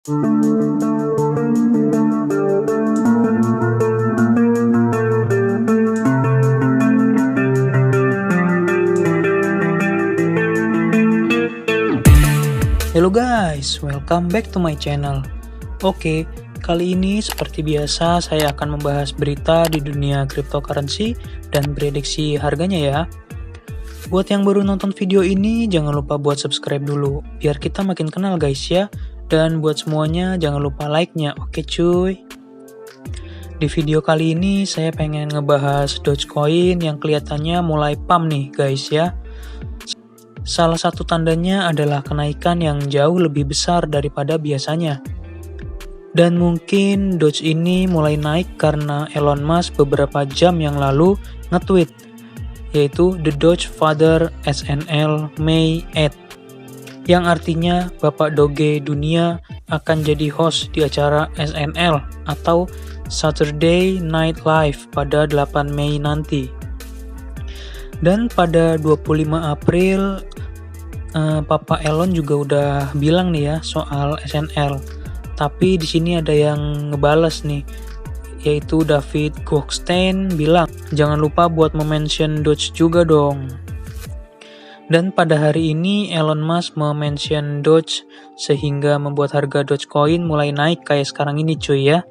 Hello guys, welcome back to my channel. Oke, kali ini seperti biasa saya akan membahas berita di dunia cryptocurrency dan prediksi harganya ya. Buat yang baru nonton video ini, jangan lupa buat subscribe dulu, biar kita makin kenal guys ya. Dan buat semuanya, jangan lupa like-nya, oke cuy? Di video kali ini, saya pengen ngebahas Dogecoin yang kelihatannya mulai pump nih guys ya. Salah satu tandanya adalah kenaikan yang jauh lebih besar daripada biasanya. Dan mungkin Doge ini mulai naik karena Elon Musk beberapa jam yang lalu nge-tweet, yaitu The Doge Father SNL May 8, yang artinya Bapak Doge dunia akan jadi host di acara SNL atau Saturday Night Live pada 8 Mei nanti. Dan pada 25 April, Papa Elon juga udah bilang nih ya soal SNL. Tapi di sini ada yang ngebales nih, yaitu David Goldstein bilang, jangan lupa buat mention Doge juga dong. Dan pada hari ini Elon Musk mention Doge sehingga membuat harga Dogecoin mulai naik kayak sekarang ini cuy ya.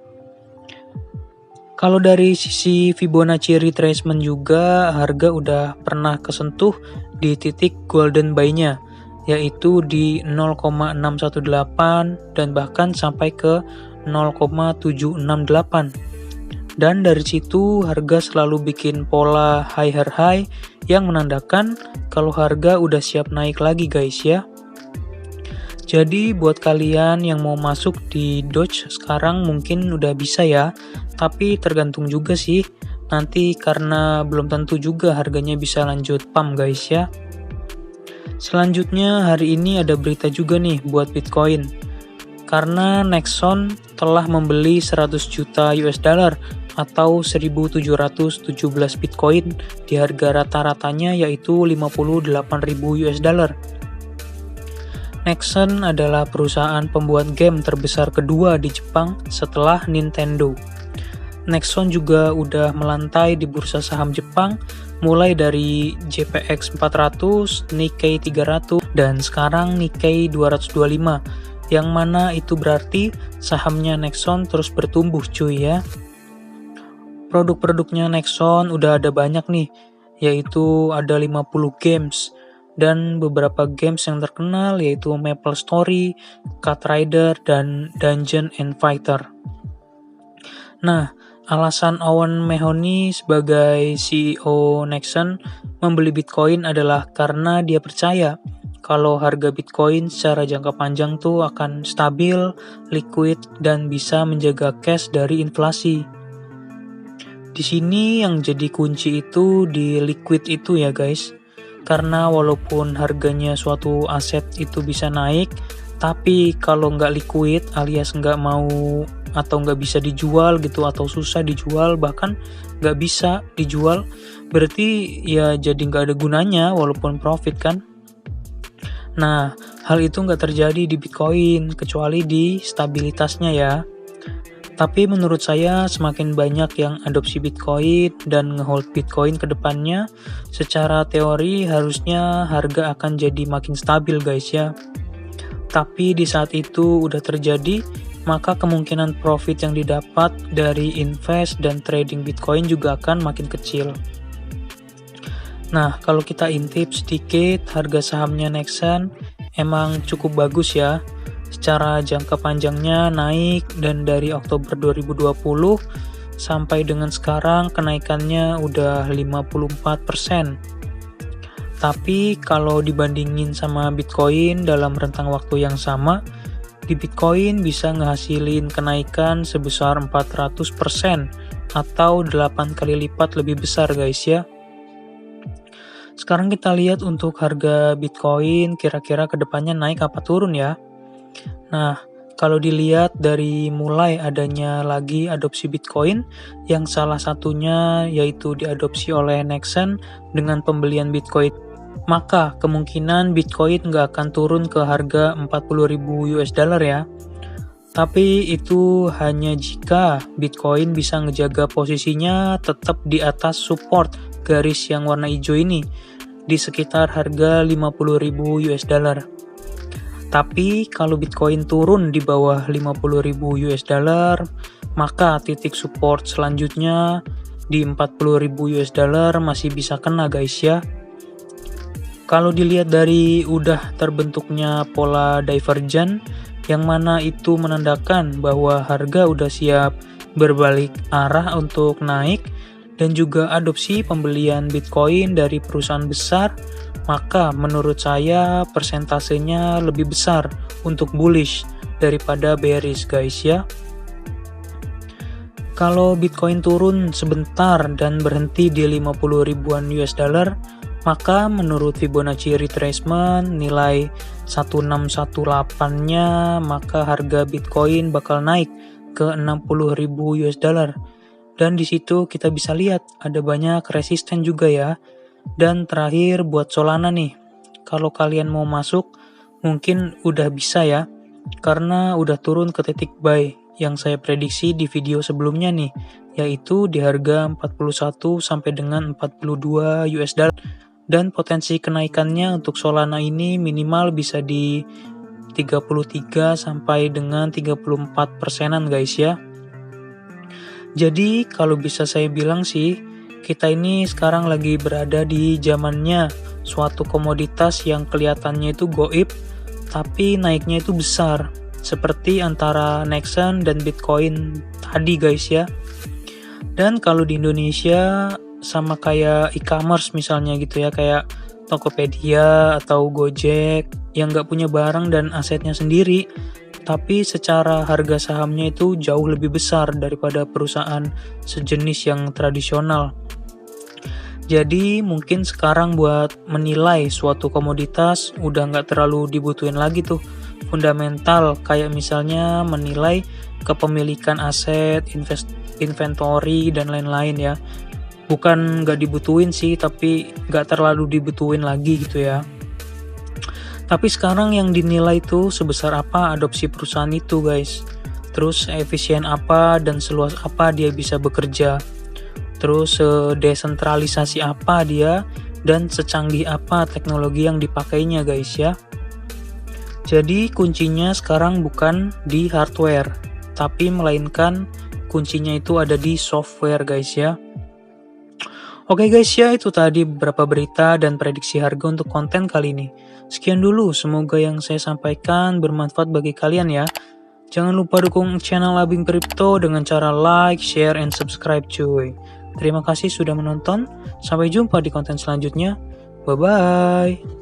Kalau dari sisi Fibonacci retracement juga, harga udah pernah kesentuh di titik golden buy-nya, yaitu di 0,618 dan bahkan sampai ke 0,768. Dan dari situ harga selalu bikin pola higher high yang menandakan kalau harga udah siap naik lagi guys ya. Jadi buat kalian yang mau masuk di Doge sekarang mungkin udah bisa ya, tapi tergantung juga sih nanti karena belum tentu juga harganya bisa lanjut pump guys ya. Selanjutnya hari ini ada berita juga nih buat Bitcoin. Karena Nexon telah membeli 100 juta US dollar atau 1.717 Bitcoin di harga rata-ratanya yaitu 58.000 US dollar. Nexon adalah perusahaan pembuat game terbesar kedua di Jepang setelah Nintendo. Nexon juga udah melantai di bursa saham Jepang mulai dari JPX 400, Nikkei 300, dan sekarang Nikkei 225, yang mana itu berarti sahamnya Nexon terus bertumbuh cuy ya. Produk-produknya Nexon udah ada banyak nih, yaitu ada 50 games, dan beberapa games yang terkenal yaitu Maple Story, Cat Rider, dan Dungeon and Fighter. Nah, alasan Owen Mahoney sebagai CEO Nexon membeli Bitcoin adalah karena dia percaya kalau harga Bitcoin secara jangka panjang tuh akan stabil, liquid, dan bisa menjaga cash dari inflasi. Di sini yang jadi kunci itu di liquid itu ya guys. Karena walaupun harganya suatu aset itu bisa naik, tapi kalau nggak liquid alias nggak mau atau nggak bisa dijual gitu atau susah dijual bahkan nggak bisa dijual, berarti ya jadi nggak ada gunanya walaupun profit kan. Nah, hal itu nggak terjadi di Bitcoin kecuali di stabilitasnya ya. Tapi menurut saya semakin banyak yang adopsi Bitcoin dan ngehold Bitcoin ke depannya, secara teori harusnya harga akan jadi makin stabil guys ya. Tapi di saat itu udah terjadi, maka kemungkinan profit yang didapat dari invest dan trading Bitcoin juga akan makin kecil. Nah, kalau kita intip sedikit, harga sahamnya Nexon emang cukup bagus ya. Secara jangka panjangnya naik, dan dari Oktober 2020 sampai dengan sekarang kenaikannya udah 54%. Tapi kalau dibandingin sama Bitcoin dalam rentang waktu yang sama, di Bitcoin bisa ngehasilin kenaikan sebesar 400% atau 8 kali lipat lebih besar guys ya. Sekarang kita lihat untuk harga Bitcoin kira-kira kedepannya naik apa turun ya. Nah, kalau dilihat dari mulai adanya lagi adopsi Bitcoin, yang salah satunya yaitu diadopsi oleh Nexon dengan pembelian Bitcoin, maka kemungkinan Bitcoin nggak akan turun ke harga 40.000 US dollar ya. Tapi itu hanya jika Bitcoin bisa ngejaga posisinya tetap di atas support garis yang warna hijau ini, di sekitar harga 50.000 US dollar. Tapi kalau Bitcoin turun di bawah 50.000 US dollar, maka titik support selanjutnya di 40.000 US dollar masih bisa kena guys ya. Kalau dilihat dari udah terbentuknya pola divergent, yang mana itu menandakan bahwa harga udah siap berbalik arah untuk naik, dan juga adopsi pembelian Bitcoin dari perusahaan besar, maka menurut saya persentasenya lebih besar untuk bullish daripada bearish guys ya. Kalau Bitcoin turun sebentar dan berhenti di 50 ribuan US dollar, maka menurut Fibonacci retracement nilai 1618-nya, maka harga Bitcoin bakal naik ke 60.000 US dollar. Dan di situ kita bisa lihat ada banyak resisten juga ya. Dan terakhir buat Solana nih, kalau kalian mau masuk mungkin udah bisa ya, karena udah turun ke titik buy yang saya prediksi di video sebelumnya nih, yaitu di harga 41 sampai dengan 42 US dollar. Dan potensi kenaikannya untuk Solana ini minimal bisa di 33 sampai dengan 34%-an guys ya. Jadi kalau bisa saya bilang sih, kita ini sekarang lagi berada di zamannya suatu komoditas yang kelihatannya itu goib, tapi naiknya itu besar, seperti antara Nexon dan Bitcoin tadi guys ya. Dan kalau di Indonesia sama kayak e-commerce misalnya gitu ya, kayak Tokopedia atau Gojek yang nggak punya barang dan asetnya sendiri, tapi secara harga sahamnya itu jauh lebih besar daripada perusahaan sejenis yang tradisional. Jadi mungkin sekarang buat menilai suatu komoditas udah nggak terlalu dibutuhin lagi tuh fundamental, kayak misalnya menilai kepemilikan aset, inventory, dan lain-lain ya. Bukan nggak dibutuhin sih, tapi nggak terlalu dibutuhin lagi gitu ya. Tapi sekarang yang dinilai itu sebesar apa adopsi perusahaan itu guys. Terus efisien apa dan seluas apa dia bisa bekerja. Terus desentralisasi apa dia, dan secanggih apa teknologi yang dipakainya guys ya. Jadi kuncinya sekarang bukan di hardware, tapi melainkan kuncinya itu ada di software guys ya. Oke guys ya, itu tadi beberapa berita dan prediksi harga untuk konten kali ini. Sekian dulu, semoga yang saya sampaikan bermanfaat bagi kalian ya. Jangan lupa dukung channel Labing Crypto dengan cara like, share, and subscribe cuy. Terima kasih sudah menonton, sampai jumpa di konten selanjutnya. Bye-bye.